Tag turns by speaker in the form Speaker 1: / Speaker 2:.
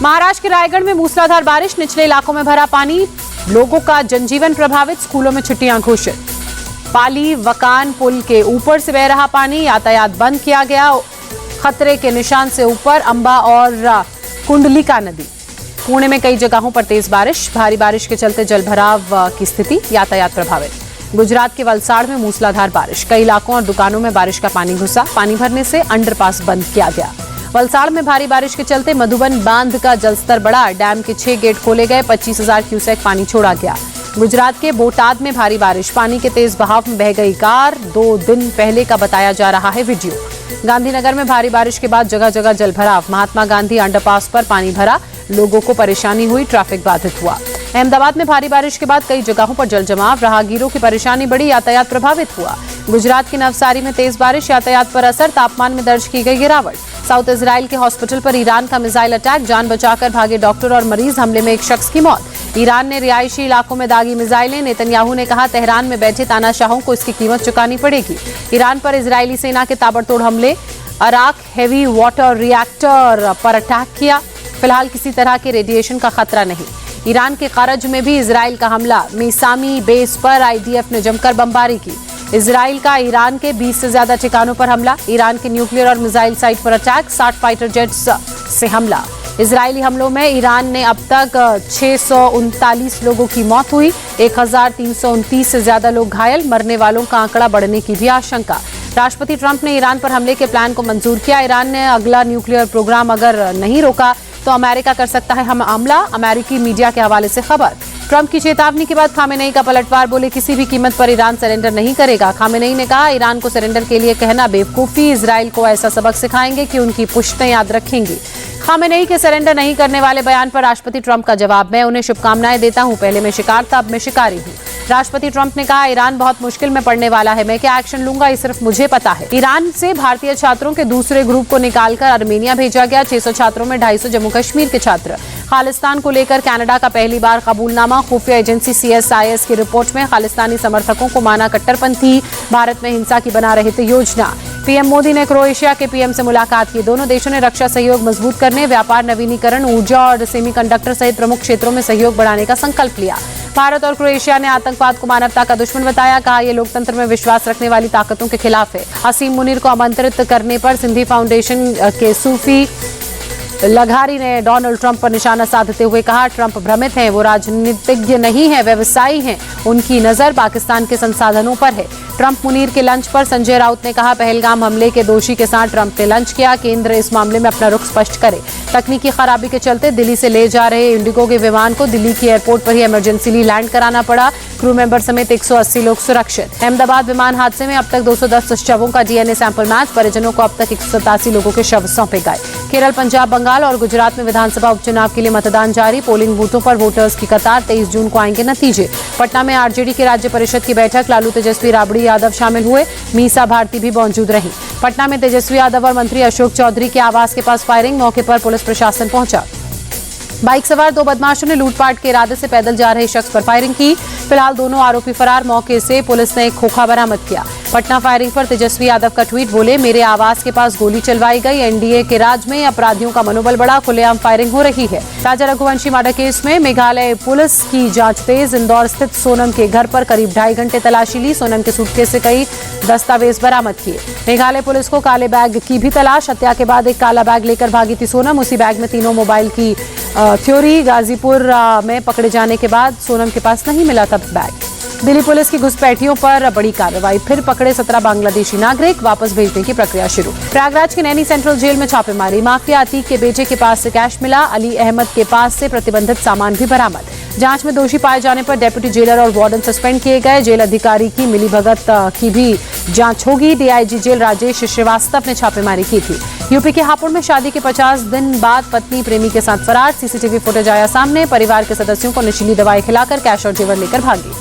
Speaker 1: महाराष्ट्र के रायगढ़ में मूसलाधार बारिश, निचले इलाकों में भरा पानी, लोगों का जनजीवन प्रभावित, स्कूलों में छुट्टियां घोषित। पाली वकान पुल के ऊपर से बह रहा पानी, यातायात बंद किया गया। खतरे के निशान से ऊपर अंबा और कुंडलिका नदी। पुणे में कई जगहों पर तेज बारिश, भारी बारिश के चलते जलभराव की स्थिति, यातायात प्रभावित। गुजरात के वलसाड़ में मूसलाधार बारिश, कई इलाकों और दुकानों में बारिश का पानी घुसा, पानी भरने से अंडरपास बंद किया गया। वलसाड़ में भारी बारिश के चलते मधुबन बांध का जलस्तर बढ़ा, डैम के 6 गेट खोले गए, 25,000 क्यूसेक पानी छोड़ा गया। गुजरात के बोटाद में भारी बारिश, पानी के तेज बहाव में बह गई कार, 2 दिन पहले का बताया जा रहा है वीडियो। गांधीनगर में भारी बारिश के बाद जगह जगह जलभराव, महात्मा गांधी अंडरपास पर पानी भरा, लोगों को परेशानी हुई, ट्रैफिक बाधित हुआ। अहमदाबाद में भारी बारिश के बाद कई जगहों पर जलजमाव, राहगीरों की परेशानी बढ़ी, यातायात प्रभावित हुआ। गुजरात के नवसारी में तेज बारिश, यातायात पर असर, तापमान में दर्ज की गई गिरावट। साउथ इजराइल के हॉस्पिटल पर ईरान का मिसाइल अटैक, जान बचाकर भागे डॉक्टर और मरीज, हमले में एक शख्स की मौत। ईरान ने रिहायशी इलाकों में दागी मिसाइलें, नेतन्याहू ने कहा तेहरान में बैठे तानाशाहों को इसकी कीमत चुकानी पड़ेगी। ईरान पर इजरायली सेना के ताबड़तोड़ हमले, अराक हेवी वाटर रिएक्टर पर अटैक किया, फिलहाल किसी तरह के रेडिएशन का खतरा नहीं। ईरान के करज में भी इजराइल का हमला, मेसामी बेस पर आईडीएफ ने जमकर बमबारी की। इजराइल का ईरान के 20 से ज्यादा ठिकानों पर हमला, ईरान के न्यूक्लियर और मिसाइल साइट पर अटैक, 60 फाइटर जेट्स से हमला। इजरायली हमलों में ईरान ने अब तक 639 लोगों की मौत हुई, 1329 से ज्यादा लोग घायल, मरने वालों का आंकड़ा बढ़ने की भी आशंका। राष्ट्रपति ट्रंप ने ईरान पर हमले के प्लान को मंजूर किया। ईरान ने अगला न्यूक्लियर प्रोग्राम अगर नहीं रोका तो अमेरिका कर सकता है हमला, अमेरिकी मीडिया के हवाले से खबर। ट्रंप की चेतावनी के बाद खामेनेई का पलटवार, बोले किसी भी कीमत पर ईरान सरेंडर नहीं करेगा। खामेनेई ने कहा ईरान को सरेंडर के लिए कहना बेवकूफी, इजराइल को ऐसा सबक सिखाएंगे कि उनकी पुश्तें याद रखेंगी। खामेनेई के सरेंडर नहीं करने वाले बयान पर राष्ट्रपति ट्रंप का जवाब, मैं उन्हें शुभकामनाएं देता हूं, पहले मैं शिकार था, अब मैं शिकारी हूं। राष्ट्रपति ट्रंप ने कहा ईरान बहुत मुश्किल में पड़ने वाला है, मैं क्या एक्शन लूंगा ये सिर्फ मुझे पता है। ईरान से भारतीय छात्रों के दूसरे ग्रुप को निकालकर आर्मेनिया भेजा गया, 600 छात्रों में 250 जम्मू कश्मीर के छात्र। खालिस्तान को लेकर कनाडा का पहली बार कबूलनामा, खुफिया एजेंसी CSIS की रिपोर्ट में खालिस्तानी समर्थकों को माना कट्टरपंथी, भारत में हिंसा की बना रहे थे योजना। पीएम मोदी ने क्रोएशिया के पीएम से मुलाकात की, दोनों देशों ने रक्षा सहयोग मजबूत करने, व्यापार, नवीनीकरण, ऊर्जा और सेमीकंडक्टर सहित प्रमुख क्षेत्रों में सहयोग बढ़ाने का संकल्प लिया। भारत और क्रोएशिया ने आतंकवाद को मानवता का दुश्मन बताया, कहा यह लोकतंत्र में विश्वास रखने वाली ताकतों के खिलाफ है। असीम मुनीर को आमंत्रित करने पर सिंधी फाउंडेशन के सूफी लघारी ने डोनाल्ड ट्रंप पर निशाना साधते हुए कहा ट्रंप भ्रमित हैं, वो राजनीतिज्ञ नहीं है, व्यवसायी हैं, उनकी नजर पाकिस्तान के संसाधनों पर है। ट्रंप मुनीर के लंच पर संजय राउत ने कहा पहलगाम हमले के दोषी के साथ ट्रंप ने लंच किया, केंद्र इस मामले में अपना रुख स्पष्ट करे। तकनीकी खराबी के चलते दिल्ली से ले जा रहे इंडिगो के विमान को दिल्ली की एयरपोर्ट पर ही इमरजेंसीली लैंड कराना पड़ा, क्रू मेंबर समेत 180 लोग सुरक्षित। अहमदाबाद विमान हादसे में अब तक 210 शवों का DNA सैंपल मैच, परिजनों को अब तक 187 लोगों के शव सौंपे गए। केरल, पंजाब, बंगाल और गुजरात में विधानसभा उपचुनाव के लिए मतदान जारी, पोलिंग बूथों पर वोटर्स की कतार, 23 जून को आएंगे नतीजे। पटना में आरजेडी की राज्य परिषद की बैठक, लालू तेजस्वी राबड़ी यादव शामिल हुए, मीसा भारती भी मौजूद रही। पटना में तेजस्वी यादव और मंत्री अशोक चौधरी के आवास के पास फायरिंग, मौके पर पुलिस प्रशासन पहुंचा। बाइक सवार 2 बदमाशों ने लूटपाट के इरादे से पैदल जा रहे शख्स पर फायरिंग की, फिलहाल दोनों आरोपी फरार, मौके से पुलिस ने एक खोखा बरामद किया। पटना फायरिंग पर तेजस्वी यादव का ट्वीट, बोले मेरे आवास के पास गोली चलवाई गई, एनडीए के राज में अपराधियों का मनोबल बढ़ा, खुलेआम फायरिंग हो रही है। राजा रघुवंशी मर्डर केस में मेघालय पुलिस की जांच तेज, इंदौर स्थित सोनम के घर पर करीब 2.5 घंटे तलाशी ली, सोनम के सूटकेस से कई दस्तावेज बरामद किए। मेघालय पुलिस को काले बैग की भी तलाश, हत्या के बाद एक काला बैग लेकर भागी थी सोनम, उसी बैग में 3 मोबाइल की थ्योरी। गाजीपुर में पकड़े जाने के बाद सोनम के पास नहीं मिला था बैग। दिल्ली पुलिस की घुसपैठियों पर बड़ी कार्रवाई, फिर पकड़े 17 बांग्लादेशी नागरिक, वापस भेजने की प्रक्रिया शुरू। प्रयागराज के नैनी सेंट्रल जेल में छापेमारी, माफिया अतीक के बेटे के पास से कैश मिला, अली अहमद के पास से प्रतिबंधित सामान भी बरामद। जांच में दोषी पाए जाने पर डेप्यूटी जेलर और वार्डन सस्पेंड किए गए, जेल अधिकारी की मिलीभगत की भी जांच होगी। डीआईजी जेल राजेश श्रीवास्तव ने छापेमारी की थी। यूपी के हापुड़ में शादी के 50 दिन बाद पत्नी प्रेमी के साथ फरार, सीसीटीवी फुटेज आया सामने, परिवार के सदस्यों को नशीली दवाई खिलाकर कैश और जेवर लेकर भागी।